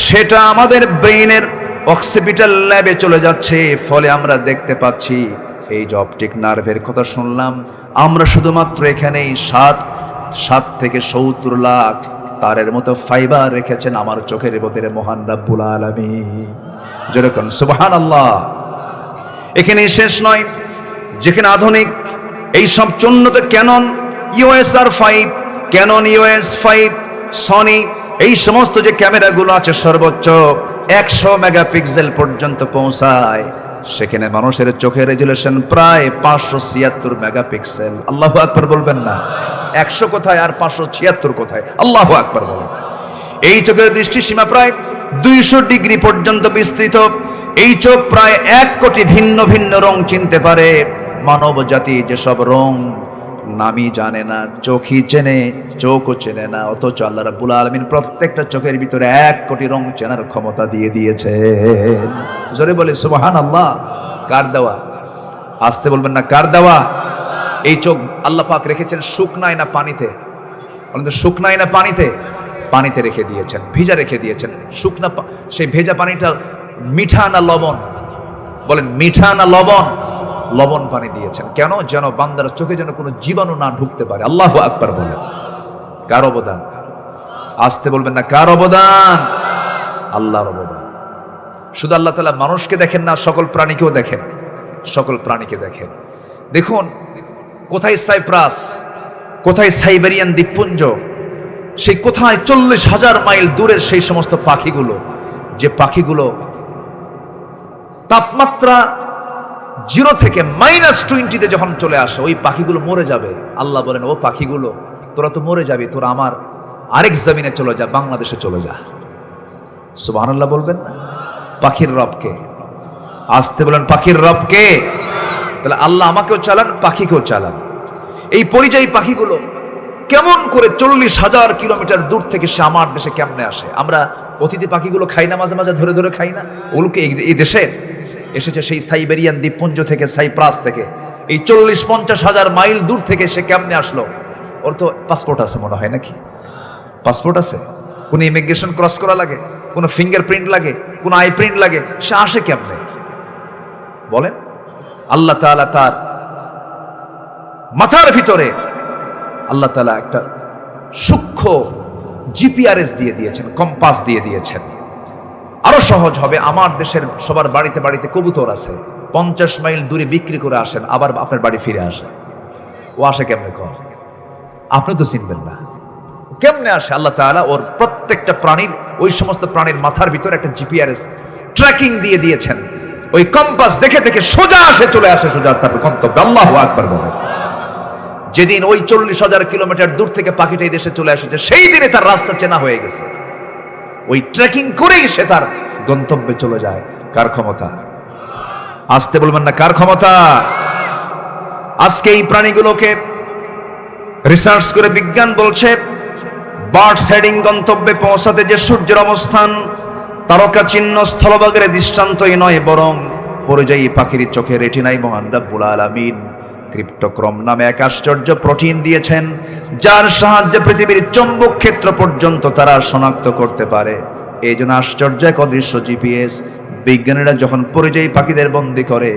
সেটা আমাদের ব্রেইনের অক্সিপিটাল ল্যাবে চলে যাচ্ছে। ফলে আমরা দেখতে পাচ্ছি, এই যে অপটিক নার্ভের কথা শুনলাম, আমরা শুধুমাত্র এখানেই 7 থেকে 70 লাখ তারের মতো ফাইবার রেখেছেন আমার চোখের ভিতরে মহান রব্বুল আলামিন। যেরকম সুবহানাল্লাহ। এখানে শেষ নয়, যেখানে আধুনিক এই সব উন্নত Canon USR5, Canon US5, Sony, এই সমস্ত যে ক্যামেরাগুলো আছে সর্বোচ্চ 100 মেগাপিক্সেল পর্যন্ত পৌঁছায়, সেখানে মানুষের চোখের রেজুলেশন প্রায় 576 মেগাপিক্সেল। আল্লাহু আকবার বলবেন না? 100 কোথায় আর 576 কোথায়? আল্লাহু আকবার বলেন। এই চোখের দৃষ্টি সীমা প্রায় 200 ডিগ্রি পর্যন্ত বিস্তৃত। এই চোখ প্রায় 1 কোটি ভিন্ন ভিন্ন রং চিনতে পারে। মানব জাতি যেসব রং নামই জানে না, চোখই চেনে, চোখও চেনে না, অথচ আল্লাহ রাব্বুল আলামিন প্রত্যেকটা চোখের ভিতরে 1 কোটি রং চেনার ক্ষমতা দিয়ে দিয়েছে। জোরে বলে সুবহানাল্লাহ। কার দেওয়া? আসতে বলবেন না, কার দেওয়া? এই চোখ আল্লাহ পাক রেখেছেন শুকনায় না পানিতে? বলেন তো, শুকনায় না পানিতে? পানিতে রেখে দিয়েছেন, ভিজা রেখে দিয়েছেন। শুকনা সেই ভেজা পানিটা মিঠা না লবণ? বলেন, মিঠা না লবণ? লবণ পানি দিয়েছেন। কেন? যেন বান্দার চোখে যেন কোনো জীবাণু না ঢুকতে পারে। আল্লাহু আকবার বলেন। কার অবদান? আসতে বলবেন না, কার অবদান? আল্লাহর অবদান। শুধু আল্লাহ তাআলা মানুষকে দেখেন না, সকল প্রাণীকেও দেখেন, সকল প্রাণীকে দেখেন। দেখুন, কোথায় সাইপ্রাস, কোথায় সাইবেরিয়ান দ্বীপপুঞ্জ, সেই কোথায় 40,000 মাইল দূরের সেই সমস্ত পাখিগুলো, যে পাখিগুলো তাপমাত্রা 0 থেকে -20 যখন চলে আসে, ওই পাখিগুলো মরে যাবে। আল্লাহ বলেন, ও পাখিগুলো, তোরা তো মরে যাবি, তোরা আমার আরেক জমিনে চলে যা, বাংলাদেশে চলে যা। সুবহানাল্লাহ বলবেন না? পাখির রবকে আসতে বলেন, পাখির রবকে। তাহলে আল্লাহ আমাকেও চালান, পাখিকেও চালান। এই পরিযায়ী পাখিগুলো কেমন করে 40,000 কিলোমিটার দূর থেকে সে আমার দেশে কেমনে আসে? আমরা অতিথি পাখিগুলো খাই না, মাঝে মাঝে ধরে ধরে খাই না? ওগুলোকে এই দেশে এসেছে সেই সাইবেরিয়ান দ্বীপপুঞ্জ থেকে, সাইপ্রাস থেকে। এই 40-50 হাজার মাইল দূর থেকে সে কেমনে আসলো? ওর তো পাসপোর্ট আছে মনে হয়, নাকি? পাসপোর্ট আছে? কোনো ইমিগ্রেশন ক্রস করা লাগে? কোনো ফিঙ্গারপ্রিন্ট লাগে? কোনো আই প্রিন্ট লাগে? সে আসে কেমনে বলেন? আল্লাহ তাআলা তার মাথার ভিতরে আল্লাহ তাআলা একটা সূক্ষ্ম জিপিআরএস দিয়ে দিয়েছেন, কম্পাস দিয়ে দিয়েছেন। আরো সহজ হবে, আমার দেশের সবার বাড়িতে বাড়িতে কবুতর আছে, 50 মাইল দূরে বিক্রি করে আসেন, আবার আপনার বাড়ি ফিরে আসে। ও আসে কেমনে? কম আপনি তো চিনবেন না, কেমনে আসে? আল্লাহ তাআলা ওর প্রত্যেকটা প্রাণীর, ওই সমস্ত প্রাণীর মাথার ভিতরে একটা জিপিআরএস ট্র্যাকিং দিয়ে দিয়েছেন। ওই কম্পাস দেখে দেখে সোজা আসে, চলে আসে সোজা তার গন্তব্যে। আল্লাহু আকবার বলেন। যেদিন ওই 40,000 কিলোমিটার দূর থেকে পাখিটা এই দেশে চলে এসেছে, সেই দিনে তার রাস্তা চেনা হয়ে গেছে। ওই ট্রেকিং করেই সে তার গন্তব্যে চলে যায়। কার ক্ষমতা? আসতে বলবেন না, কার ক্ষমতা? আজকে এই প্রাণীগুলোকে রিসার্চ করে বিজ্ঞান বলছে, বার্ড সাইডিং গন্তব্যে পৌঁছাতে যে সূর্যের অবস্থান তারকা চিহ্ন স্থলভাগের দৃষ্টান্তই নয়, বরং পরিযায়ী পাখির চোখে রেটিনাই মহান রব্বুল আলামিন ক্রিপ্টোক্রম নামে এক আশ্চর্য প্রোটিন দিয়েছেন, যার সাহায্যে পৃথিবীর চৌম্বক ক্ষেত্র পর্যন্ত তারা শনাক্ত করতে পারে। এই জন্য আশ্চর্য এক অদৃশ্য জিপিএস বিজ্ঞানীরা যখন পরিযায়ী পাখিদের বন্দী করে,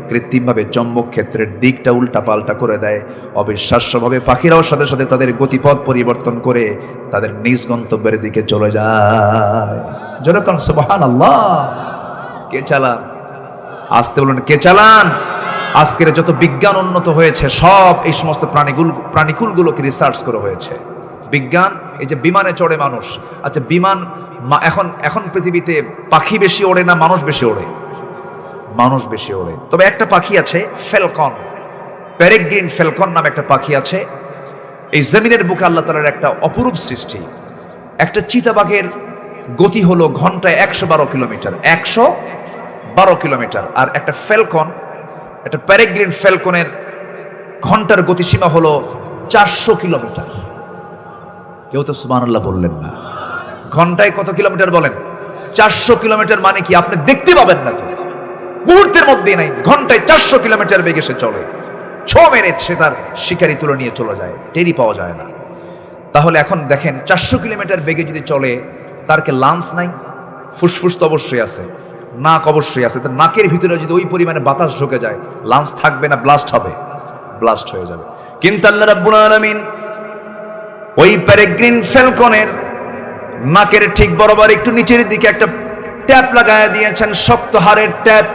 কৃত্রিমভাবে চৌম্বক ক্ষেত্রের দিকটা উল্টা পাল্টা করে দেয়। অবিশ্বাস্যভাবে পাখিরাও সাথে সাথে তাদের গতিপথ পরিবর্তন করে তাদের নিজ গন্তব্যের দিকে চলে যায়। যেরকম সুবহানাল্লাহ। কে চালান? আসতে বলুন, কে চালান? আজকের যত বিজ্ঞান উন্নত হয়েছে, সব এই সমস্ত প্রাণীকুলগুলোকে রিসার্চ করা হয়েছে। বিজ্ঞান, এই যে বিমানে চড়ে মানুষ, আচ্ছা বিমান এখন পৃথিবীতে পাখি বেশি ওড়ে না মানুষ বেশি ওড়ে? মানুষ বেশি ওড়ে। তবে একটা পাখি আছে ফ্যালকন, প্যারেগ্রিন ফ্যালকন নামে একটা পাখি আছে। এই জমিনের বুকে আল্লাহ তাআলার একটা অপরূপ সৃষ্টি। একটা চিতাবাঘের গতি হলো ঘন্টায় 112 কিলোমিটার, 112 কিলোমিটার। আর একটা ফ্যালকন, একটা প্যারেগ্রিন ফ্যালকনের ঘন্টার গতিসীমা হলো 400 কিলোমিটার। কেউ তো সুবহানাল্লাহ বললেন না। ঘন্টায় কত কিলোমিটার বলেন? 400 কিলোমিটার। মানে কি? আপনি দেখতে পাবেন না তো। মুহূর্তের মধ্যে নাই, ঘন্টায় 400 কিলোমিটার বেগে সে চলে, ছো মেরে সে তার শিকারি তুলে নিয়ে চলে যায়, টেরি পাওয়া যায় না। তাহলে এখন দেখেন 400 কিলোমিটার বেগে যদি চলে, তার কে লাঞ্চ নাই? ফুসফুস তো অবশ্যই আছে, নাক অবশ্যই আছে, তার নাকের ভিতরে যদি ওই পরিমাণে বাতাস ঢুকে যায়, লাঞ্চ থাকবে না, ব্লাস্ট হবে, ব্লাস্ট হয়ে যাবে। কিন্তু আল্লাহ রাব্বুল আলামিন ওই পেরেগ্রিন ফ্যালকনের নাকের ঠিক বরাবর একটু নিচের দিকে একটা ট্যাপ লাগায় দিয়েছেন, শক্ত হাড়ের ট্যাপ।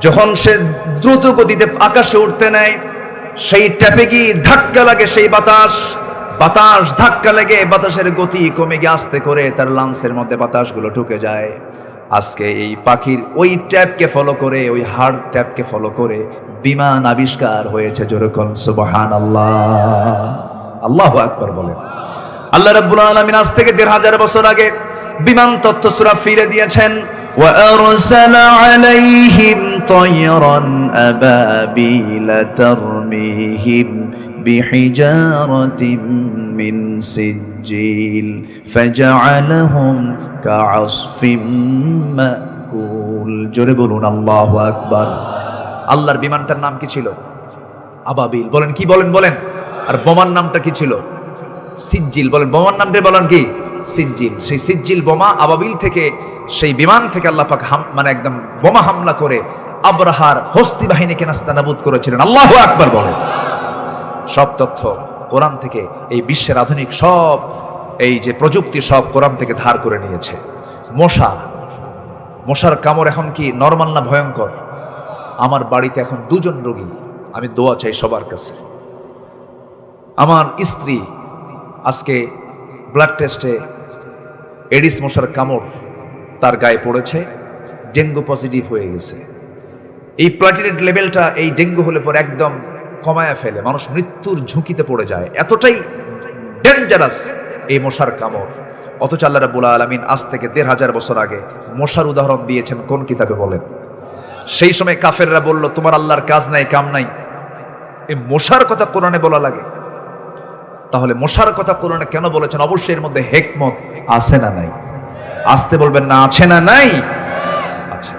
যখন সে দ্রুত গতিতে আকাশে উঠতে নেয়, সেই ট্যাপে গিয়ে ধাক্কা লাগে, সেই বাতাস ধাক্কা লেগে বাতাসের গতি কমে গিয়ে আস্তে করে তার লাঞ্চের মধ্যে বাতাসগুলো ঢুকে যায়। আজকে এই পাখির ওই ট্যাপকে ফলো করে, ওই হার্ড ট্যাপকে ফলো করে বিমান আবিষ্কার হয়েছে। যেরকম সুবহানাল্লাহ, আল্লাহু আকবার বলেন। আল্লাহ রাব্বুল আলামিন আজ থেকে ১৫০০ বছর আগে বিমান তত্ত্ব সূরা ফিরে দিয়েছেন। ওয়া আরসালা আলাইহিম তায়রান আবাবিলা তারমিহিম বিহিজারাতিন মিন সিজ্জিল ফাজআলাহুম কাআসফিম মাকুল। জোরে বলুন আল্লাহু আকবার। আল্লাহর বিমানটার নাম কি ছিল? আবাবিল। বলেন কি? বলেন। আর বোমার নামটা কি ছিল? সিজ্জিল। বলেন বোমার নামটা বলেন কি? সিজ্জিল। সেই সিজ্জিল বোমা, আবাবিল থেকে, সেই বিমান থেকে আল্লাহ পাক মানে একদম বোমা হামলা করে আবরাহার হস্তি বাহিনীকে নাস্তানাবুদ করেছিলেন। আল্লাহু আকবার বলেন। সব তথ্য কোরআন থেকে, এই বিশ্বের আধুনিক সব এই যে প্রযুক্তি সব কোরআন থেকে ধার করে নিয়েছে। মশার কামড় এখন কি নরমাল না ভয়ঙ্কর? আমার বাড়িতে এখন 2 জন রোগী, আমি দোয়া চাই সবার কাছে। আমার স্ত্রী আজকে ব্লাড টেস্টে এডিস মশার কামড় তার গায়ে পড়েছে, ডেঙ্গু পজিটিভ হয়ে গেছে। এই প্লাটিলেট লেভেলটা এই ডেঙ্গু হলে পরে একদম কমায়া ফেলে, মানুষ মৃত্যুর ঝুঁকিতে পড়ে যায়, এতটাই ডেঞ্জারাস এই মশার কামড়। অথচ আল্লাহ রাব্বুল আলামিন আজ থেকে ১৫০০ বছর আগে মশার উদাহরণ দিয়েছেন কোন কিতাবে বলেন? সেই সময় কাফেররা বলল, তোমার আল্লাহর কাজ নাই, কাম নাই, এই মশার কথা কোরআনে বলা লাগে? তাহলে মশার কথা কোরআনে কেন বলেছেন? অবশ্যই এর মধ্যে হিকমত আছে না নাই? আসতে বলবেন না, আছে না নাই? আচ্ছা,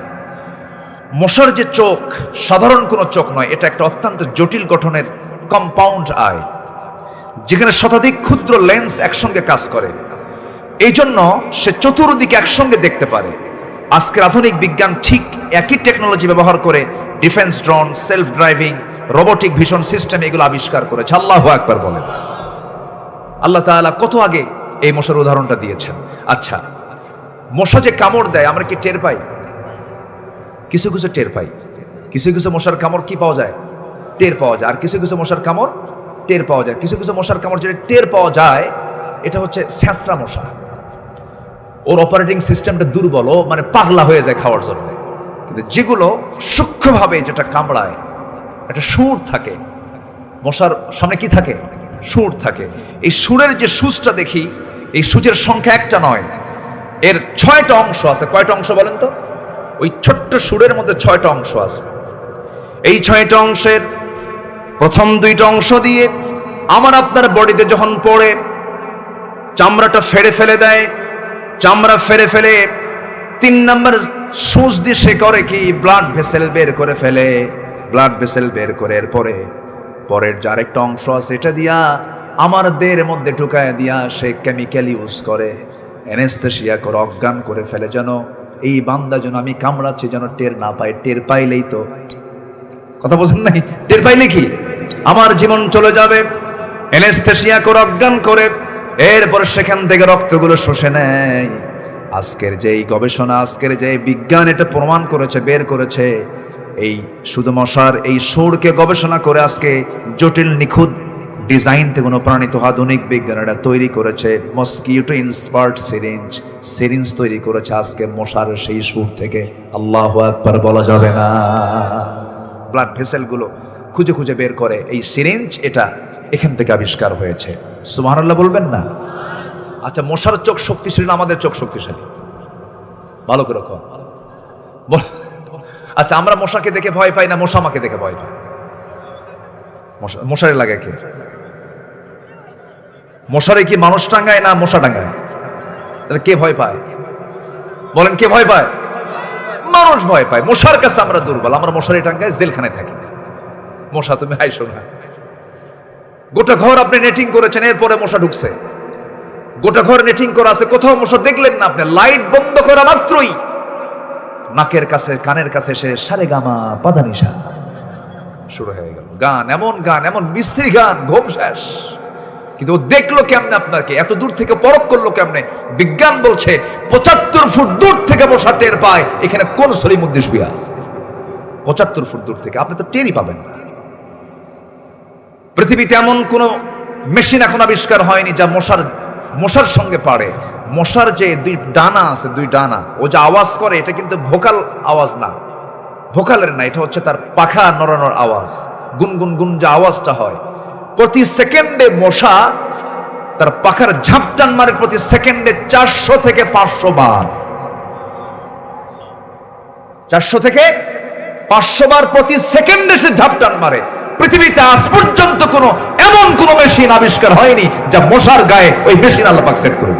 মশার যে চোখ সাধারণ কোনো চোখ নয়, এটা একটা অত্যন্ত জটিল গঠনের কম্পাউন্ড আই, যেখানে শতাধিক ক্ষুদ্র লেন্স একসঙ্গে কাজ করে। এই জন্য সে চতুর্দিকে একসঙ্গে দেখতে পারে। আজকের আধুনিক বিজ্ঞান ঠিক একই টেকনোলজি ব্যবহার করে defence drone, self driving, robotic vision system এগুলো আবিষ্কার করেছে। আল্লাহু আকবার বলেন। আল্লাহ তাআলা কত আগে এই মশার উদাহরণটা দিয়েছেন। আচ্ছা, মশা যে কামড় দেয় আমরা কি টের পাই? কিছু কিছু টের পাই। কিছু কিছু মশার কামড় কি পাওয়া যায়? টের পাওয়া যায়। আর কিছু কিছু মশার কামড় টের পাওয়া যায়। কিছু কিছু মশার কামড় যেটা টের পাওয়া যায়, এটা হচ্ছে ছ্যাঁচড়া মশা। ওর অপারেটিং সিস্টেমটা দুর্বল, ও মানে পাগলা হয়ে যায় খাওয়ার জন্য। কিন্তু যেগুলো সূক্ষ্মভাবে যেটা কামড়ায়, একটা সুর থাকে মশার সামনে, কি থাকে? সুর থাকে। এই সুরের যে সুচটা দেখি, এই সুচের সংখ্যা একটা নয়, এর 6টা অংশ আছে। কয়টা অংশ বলেন তো? ওই ছোট্ট সুরের মধ্যে 6টা অংশ আছে। এই 6টা অংশের প্রথম 2টা অংশ দিয়ে আমার আপনার বডিতে যখন পড়ে, চামড়াটা ফেড়ে ফেলে দেয়। চামড়া ফেড়ে ফেলে 3 নম্বর সুচ দিয়ে সে করে কি? ব্লাড ভেসেল বের করে ফেলে। ব্লাড ভেসেল বের করে এরপরে পরের যে আরেকটা অংশ আছে, এটা দিয়া আমার দেহের মধ্যে ঢুকায় দিয়া সে কেমিক্যাল ইউজ করে, অ্যানেস্থেসিয়া করে অজ্ঞান করে ফেলে, যেন এই বান্দা যেন আমি কামড়াচ্ছি যেন টের না পায়। টের পাইলেই তো, কথা বোঝেন নাই? টের পাইলে কি আমার জীবন চলে যাবে। অ্যানেস্থেসিয়া করে অজ্ঞান করে এরপর সেখান থেকে রক্তগুলো শুষে নেয়। আজকের যে এই গবেষণা, আজকের যে বিজ্ঞান এটা প্রমাণ করেছে, বের করেছে, এই শুধু মশার এই সুরকে গবেষণা করে আজকে জটিল নিখুঁত ডিজাইন থেকে অনুপ্রাণিত আধুনিক বিজ্ঞানীরা তৈরি করেছে মস্কিটো ইন্সপায়ার্ড সিরিঞ্জ তৈরি করেছে আজকে মশার সেই সুর থেকে। আল্লাহু আকবার বলা যাবে না? ব্লাড ভেসেলগুলো খুঁজে খুঁজে বের করে এই সিরিঞ্জ, এটা এখান থেকে আবিষ্কার হয়েছে। সুবহানাল্লাহ বলবেন না? আচ্ছা, মশার চোখ শক্তিশালী না আমাদের চোখ শক্তিশালী? ভালো করে কম। আচ্ছা, আমরা মশাকে দেখে ভয় পাই না মশা আমাকে দেখে ভয় পায়? মশারে লাগে কে? মশারে কি মানুষ টাঙ্গায় না মশা টাঙ্গায়? তাহলে কে ভয় পায়? বলেন কে ভয় পায়? মানুষ ভয় পায়। মশার কাছে আমরা দুর্বল, আমরা মশারি টাঙ্গায় জেলখানায় থাকি। মশা তুমি হাইসো না। গোটা ঘর আপনি নেটিং করেছেন, এরপরে মশা ঢুকছে। গোটা ঘর নেটিং করা আছে, কোথাও মশা দেখলেন না আপনি, লাইট বন্ধ করা মাত্রই নাকের কাছে কানের কাছে সে সারে গামা পাদানিসা শুরু হয়ে গেল। গান এমন বিশ্রী গান, ঘুম শেষ। কিন্তু ও দেখলো কেমনে আপনাকে, এত দূর থেকে পরখ করলো কেমনে? বিজ্ঞান বলছে 75 ফুট দূর থেকে মশা টের পায় এখানে কোন সলিমুদ্দিন শুয়ে আছে। 75 ফুট দূর থেকে আপনি তো টেরই পাবেন না। পৃথিবীতে এমন কোন মেশিন এখন আবিষ্কার হয়নি যা মশার সঙ্গে পারে। মশার যে দুই ডানা আছে, দুই ডানা, ও যে আওয়াজ করে এটা কিন্তু ভোকাল আওয়াজ না, ভোকালের না, এটা হচ্ছে তার পাখা নড়ানোর আওয়াজ। গুনগুন গুন যে আওয়াজটা হয়, প্রতি সেকেন্ডে মশা তার পাখার ঝাপটান মারে প্রতি সেকেন্ডে 400 থেকে 500 বার। 400 থেকে 500 বার প্রতি সেকেন্ডে সে ঝাপটান মারে। পৃথিবীতে আজ পর্যন্ত এমন কোন মেশিন আবিষ্কার হয়নি যা মশার গায়ে ওই মেশিন আল্লাহ পাক সেট করে।